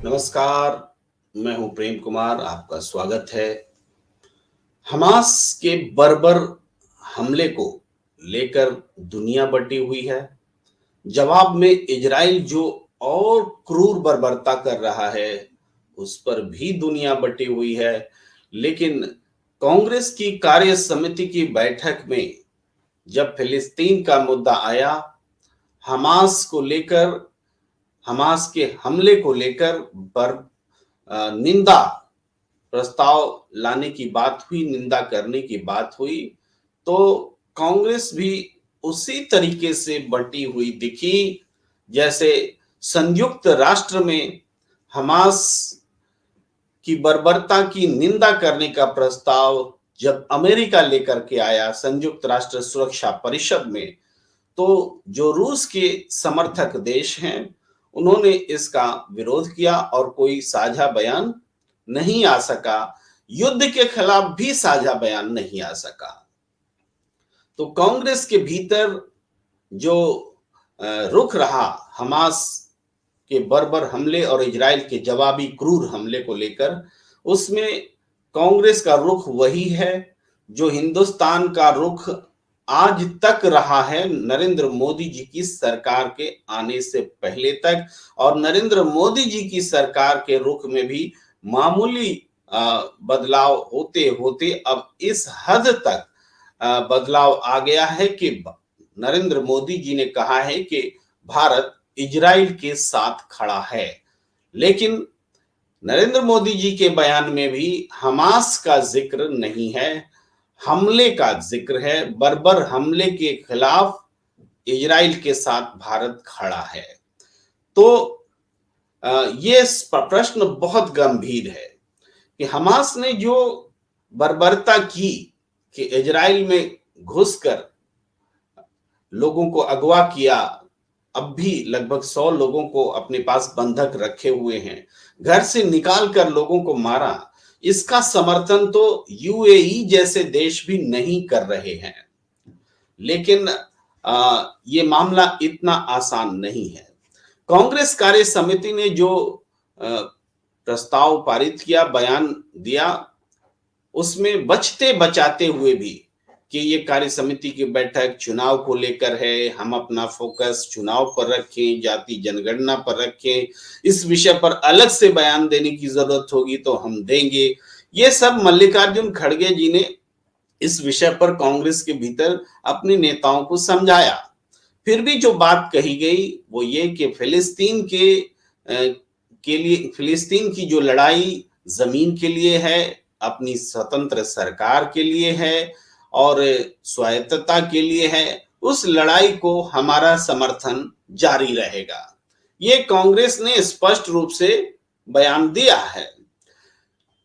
नमस्कार, मैं हूं प्रेम कुमार, आपका स्वागत है। हमास के बर्बर हमले को लेकर दुनिया बटी हुई है। जवाब में इजराइल जो और क्रूर बर्बरता कर रहा है, उस पर भी दुनिया बटी हुई है। लेकिन कांग्रेस की कार्य समिति की बैठक में जब फिलिस्तीन का मुद्दा आया, हमास को लेकर, हमास के हमले को लेकर निंदा प्रस्ताव लाने की बात हुई, निंदा करने की बात हुई, तो कांग्रेस भी उसी तरीके से बटी हुई दिखी जैसे संयुक्त राष्ट्र में हमास की बर्बरता की निंदा करने का प्रस्ताव जब अमेरिका लेकर के आया संयुक्त राष्ट्र सुरक्षा परिषद में, तो जो रूस के समर्थक देश हैं, उन्होंने इसका विरोध किया और कोई साझा बयान नहीं आ सका। युद्ध के खिलाफ भी साझा बयान नहीं आ सका। तो कांग्रेस के भीतर जो रुख रहा हमास के बर्बर हमले और इजराइल के जवाबी क्रूर हमले को लेकर, उसमें कांग्रेस का रुख वही है जो हिंदुस्तान का रुख आज तक रहा है, नरेंद्र मोदी जी की सरकार के आने से पहले तक। और नरेंद्र मोदी जी की सरकार के रुख में भी मामूली बदलाव होते होते अब इस हद तक बदलाव आ गया है कि नरेंद्र मोदी जी ने कहा है कि भारत इजराइल के साथ खड़ा है। लेकिन नरेंद्र मोदी जी के बयान में भी हमास का जिक्र नहीं है, हमले का जिक्र है। बर्बर हमले के खिलाफ इजराइल के साथ भारत खड़ा है। तो ये प्रश्न बहुत गंभीर है कि हमास ने जो बर्बरता की कि इजराइल में घुसकर लोगों को अगवा किया, अब भी लगभग 100 लोगों को अपने पास बंधक रखे हुए हैं, घर से निकाल कर लोगों को मारा, इसका समर्थन तो यूएई जैसे देश भी नहीं कर रहे हैं। लेकिन ये मामला इतना आसान नहीं है। कांग्रेस कार्य समिति ने जो प्रस्ताव पारित किया, बयान दिया, उसमें बचते बचाते हुए भी कि ये कार्य समिति की बैठक चुनाव को लेकर है, हम अपना फोकस चुनाव पर रखें, जाति जनगणना पर रखें, इस विषय पर अलग से बयान देने की जरूरत होगी तो हम देंगे। ये सब मल्लिकार्जुन खड़गे जी ने इस विषय पर कांग्रेस के भीतर अपने नेताओं को समझाया। फिर भी जो बात कही गई वो ये कि फिलिस्तीन के लिए, फिलिस्तीन की जो लड़ाई जमीन के लिए है, अपनी स्वतंत्र सरकार के लिए है और स्वायत्तता के लिए है, उस लड़ाई को हमारा समर्थन जारी रहेगा। ये कांग्रेस ने स्पष्ट रूप से बयान दिया है।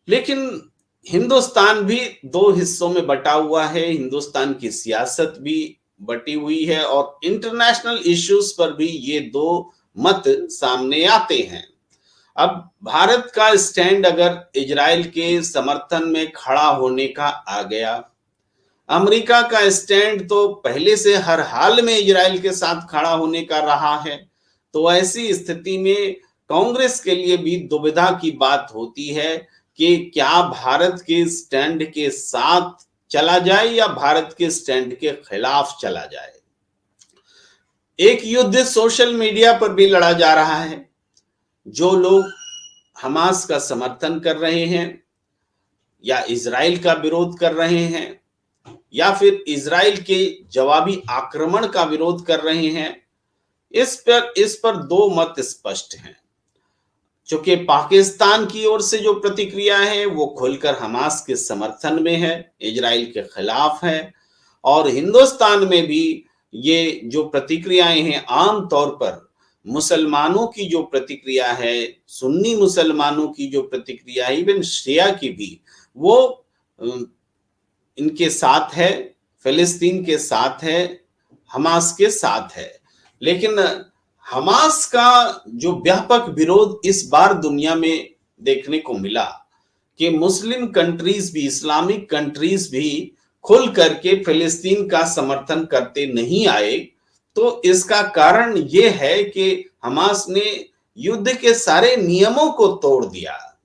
लेकिन हिंदुस्तान भी दो हिस्सों में बटा हुआ है, हिंदुस्तान की सियासत भी बटी हुई है और इंटरनेशनल इश्यूज पर भी ये दो मत सामने आते हैं। अब भारत का स्टैंड अगर इजराइल के समर्थन में खड़ा होने का आ गया, अमेरिका का स्टैंड तो पहले से हर हाल में इजराइल के साथ खड़ा होने का रहा है, तो ऐसी स्थिति में कांग्रेस के लिए भी दुविधा की बात होती है कि क्या भारत के स्टैंड के साथ चला जाए या भारत के स्टैंड के खिलाफ चला जाए। एक युद्ध सोशल मीडिया पर भी लड़ा जा रहा है। जो लोग हमास का समर्थन कर रहे हैं या इजराइल का विरोध कर रहे हैं या फिर इजराइल के जवाबी आक्रमण का विरोध कर रहे हैं, इस पर दो मत स्पष्ट हैं। चूंकि पाकिस्तान की ओर से जो प्रतिक्रिया है वो खुलकर हमास के समर्थन में है, इजराइल के खिलाफ है, और हिंदुस्तान में भी ये जो प्रतिक्रियाएं हैं आमतौर पर मुसलमानों की जो प्रतिक्रिया है, सुन्नी मुसलमानों की जो प्रतिक्रिया है, इवन शिया की भी, वो इनके साथ है, फिलिस्तीन के साथ है, हमास के साथ है। लेकिन हमास का जो व्यापक विरोध इस बार दुनिया में देखने को मिला कि मुस्लिम कंट्रीज भी, इस्लामिक कंट्रीज भी खुल करके फिलिस्तीन का समर्थन करते नहीं आए। तो इसका कारण यह है कि हमास ने युद्ध के सारे नियमों को तोड़ दिया।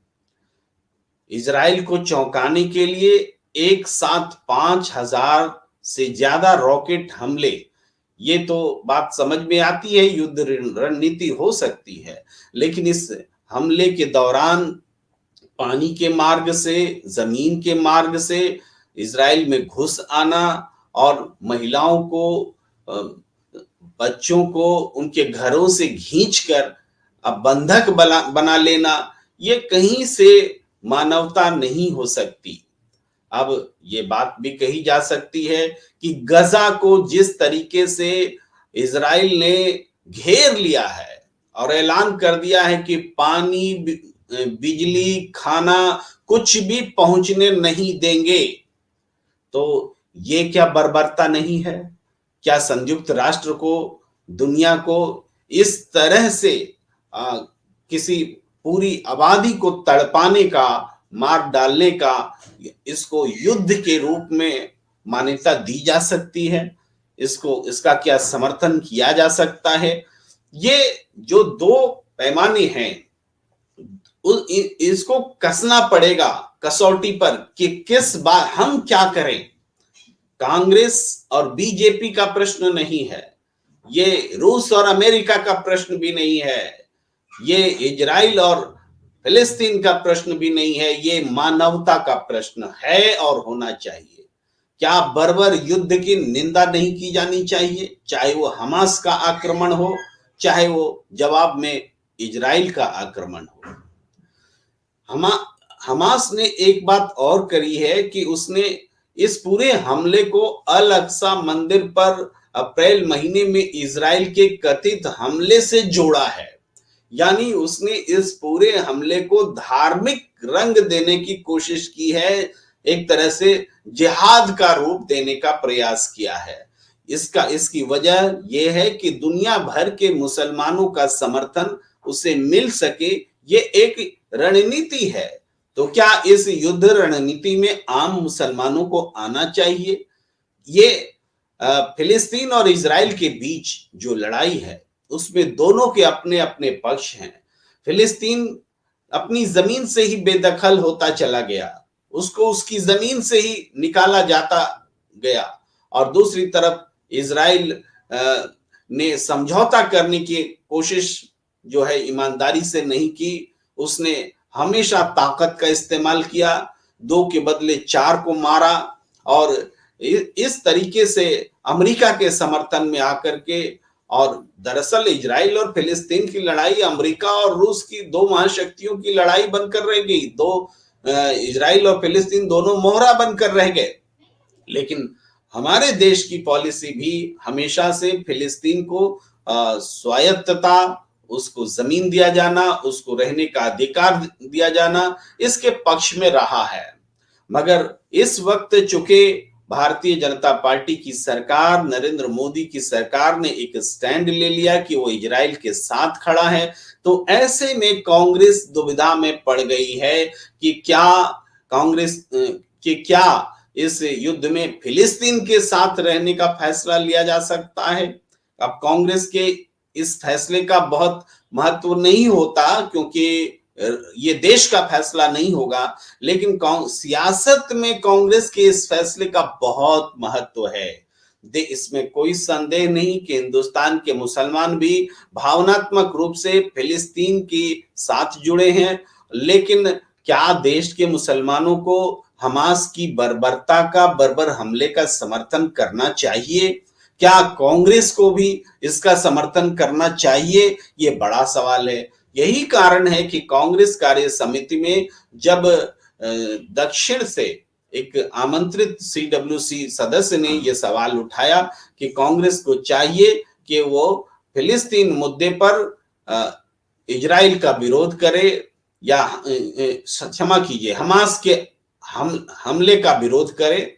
इजराइल को चौंकाने के लिए एक साथ 5,000 से ज्यादा रॉकेट हमले, ये तो बात समझ में आती है, युद्ध रणनीति हो सकती है, लेकिन इस हमले के दौरान पानी के मार्ग से, जमीन के मार्ग से इजराइल में घुस आना और महिलाओं को, बच्चों को उनके घरों से खींचकर अब बंधक बना लेना, ये कहीं से मानवता नहीं हो सकती। अब ये बात भी कही जा सकती है कि गजा को जिस तरीके से इजराइल ने घेर लिया है और ऐलान कर दिया है कि पानी, बिजली, खाना कुछ भी पहुंचने नहीं देंगे, तो ये क्या बर्बरता नहीं है? क्या संयुक्त राष्ट्र को, दुनिया को इस तरह से किसी पूरी आबादी को तड़पाने का, मार डालने का, इसको युद्ध के रूप में मान्यता दी जा सकती है? इसका क्या समर्थन किया जा सकता है? ये जो दो पैमाने हैं, इसको कसना पड़ेगा कसौटी पर कि किस बार हम क्या करें। कांग्रेस और बीजेपी का प्रश्न नहीं है, ये रूस और अमेरिका का प्रश्न भी नहीं है, ये इजराइल और फिलिस्तीन का प्रश्न भी नहीं है, ये मानवता का प्रश्न है और होना चाहिए। क्या बर्बर युद्ध की निंदा नहीं की जानी चाहिए? चाहे वो हमास का आक्रमण हो, चाहे वो जवाब में इजराइल का आक्रमण हो। हमास ने एक बात और करी है कि उसने इस पूरे हमले को अल अक्सा मंदिर पर अप्रैल महीने में इजराइल के कथित हमले से जोड़ा है। यानी उसने इस पूरे हमले को धार्मिक रंग देने की कोशिश की है, एक तरह से जिहाद का रूप देने का प्रयास किया है। इसकी वजह यह है कि दुनिया भर के मुसलमानों का समर्थन उसे मिल सके, ये एक रणनीति है। तो क्या इस युद्ध रणनीति में आम मुसलमानों को आना चाहिए? ये फिलिस्तीन और इजराइल के बीच जो लड़ाई है, उसमें दोनों के अपने अपने पक्ष हैं। फिलिस्तीन अपनी जमीन से ही बेदखल होता चला गया, उसको उसकी जमीन से ही निकाला जाता गया, और दूसरी तरफ इजराइल ने समझौता करने की कोशिश जो है ईमानदारी से नहीं की। उसने हमेशा ताकत का इस्तेमाल किया, 2 के बदले 4 को मारा, और इस तरीके से अमेरिका के समर्थन में आकर के, और दरअसल इजराइल और फिलिस्तीन की लड़ाई अमेरिका और रूस की 2 महाशक्तियों की लड़ाई बनकर रह गई। इजराइल और फिलिस्तीन दोनों मोहरा बनकर रह गए। लेकिन हमारे देश की पॉलिसी भी हमेशा से फिलिस्तीन को स्वायत्तता, उसको जमीन दिया जाना, उसको रहने का अधिकार दिया जाना, इसके पक्ष में रहा है। मगर इस वक्त चूंकि भारतीय जनता पार्टी की सरकार, नरेंद्र मोदी की सरकार ने एक स्टैंड ले लिया कि वो इजराइल के साथ खड़ा है, तो ऐसे में कांग्रेस दुविधा में पड़ गई है कि क्या इस युद्ध में फिलिस्तीन के साथ रहने का फैसला लिया जा सकता है। अब कांग्रेस के इस फैसले का बहुत महत्व नहीं होता, क्योंकि ये देश का फैसला नहीं होगा, लेकिन सियासत में कांग्रेस के इस फैसले का बहुत महत्व है। इसमें कोई संदेह नहीं कि हिंदुस्तान के मुसलमान भी भावनात्मक रूप से फिलिस्तीन के साथ जुड़े हैं, लेकिन क्या देश के मुसलमानों को हमास की बर्बर हमले का समर्थन करना चाहिए? क्या कांग्रेस को भी इसका समर्थन करना चाहिए? ये बड़ा सवाल है। यही कारण है कि कांग्रेस कार्य समिति में जब दक्षिण से एक आमंत्रित CWC सदस्य ने यह सवाल उठाया कि कांग्रेस को चाहिए कि वो फिलिस्तीन मुद्दे पर इजराइल का विरोध करे, या क्षमा कीजिए, हमास के हमले का विरोध करे,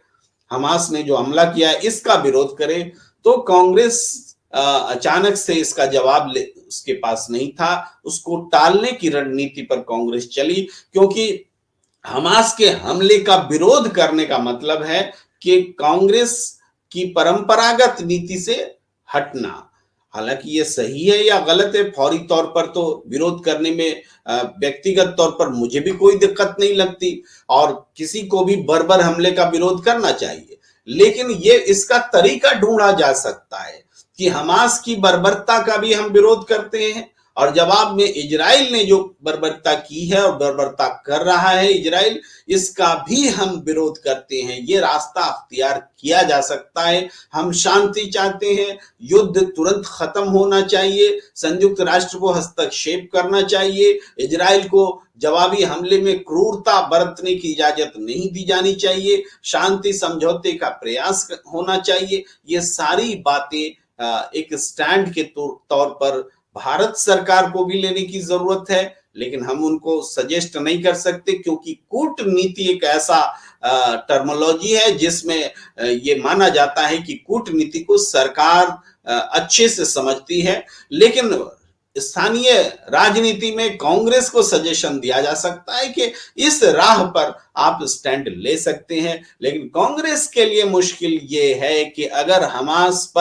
हमास ने जो हमला किया है इसका विरोध करे, तो कांग्रेस अचानक से इसका जवाब उसके पास नहीं था। उसको टालने की रणनीति पर कांग्रेस चली, क्योंकि हमास के हमले का विरोध करने का मतलब है कि कांग्रेस की परंपरागत नीति से हटना। हालांकि ये सही है या गलत है, फौरी तौर पर तो विरोध करने में व्यक्तिगत तौर पर मुझे भी कोई दिक्कत नहीं लगती और किसी को भी बर्बर हमले का विरोध करना चाहिए। लेकिन ये इसका तरीका ढूंढा जा सकता है कि हमास की बर्बरता का भी हम विरोध करते हैं और जवाब में इजराइल ने जो बर्बरता की है और बर्बरता कर रहा है इजराइल, इसका भी हम विरोध करते हैं। ये रास्ता अख्तियार किया जा सकता है। हम शांति चाहते हैं, युद्ध तुरंत खत्म होना चाहिए, संयुक्त राष्ट्र को हस्तक्षेप करना चाहिए, इजराइल को जवाबी हमले में क्रूरता बरतने की इजाजत नहीं दी जानी चाहिए, शांति समझौते का प्रयास होना चाहिए। ये सारी बातें एक स्टैंड के तौर पर भारत सरकार को भी लेने की जरूरत है, लेकिन हम उनको सजेस्ट नहीं कर सकते क्योंकि कूटनीति एक ऐसा टर्मोलॉजी है जिसमें ये माना जाता है कि कूटनीति को सरकार अच्छे से समझती है। लेकिन स्थानीय राजनीति में कांग्रेस को सजेशन दिया जा सकता है कि इस राह पर आप स्टैंड ले सकते हैं। लेकिन कांग्रेस के लिए मुश्किल ये है कि अगर हमास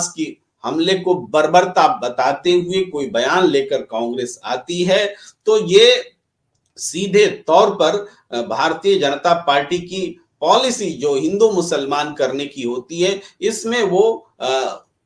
की हमले को बर्बरता बताते हुए कोई बयान लेकर कांग्रेस आती है तो ये सीधे तौर पर भारतीय जनता पार्टी की पॉलिसी जो हिंदू मुसलमान करने की होती है, इसमें वो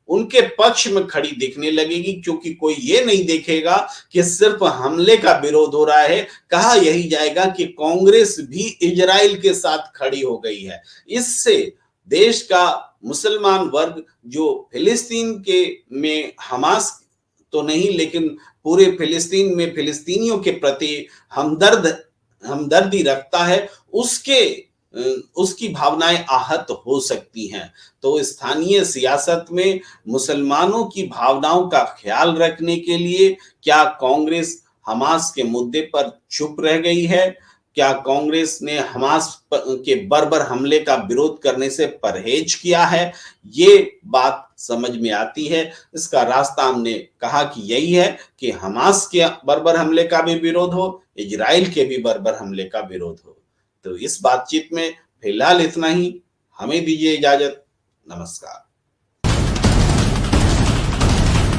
उनके पक्ष में खड़ी दिखने लगेगी, क्योंकि कोई ये नहीं देखेगा कि सिर्फ हमले का विरोध हो रहा है, कहा यही जाएगा कि कांग्रेस भी इजराइल के साथ खड़ी हो गई है। इससे देश का मुसलमान वर्ग जो फिलिस्तीन के में हमास तो नहीं लेकिन पूरे फिलिस्तीन में फिलिस्तीनियों के प्रति हमदर्दी रखता है, उसकी भावनाएं आहत हो सकती हैं। तो स्थानीय सियासत में मुसलमानों की भावनाओं का ख्याल रखने के लिए क्या कांग्रेस हमास के मुद्दे पर चुप रह गई है? क्या कांग्रेस ने हमास के बर्बर हमले का विरोध करने से परहेज किया है? ये बात समझ में आती है। इसका रास्ता हमने कहा कि यही है कि हमास के बर्बर हमले का भी विरोध हो, इजराइल के भी बर्बर हमले का विरोध हो। तो इस बातचीत में फिलहाल इतना ही। हमें दीजिए इजाजत। नमस्कार।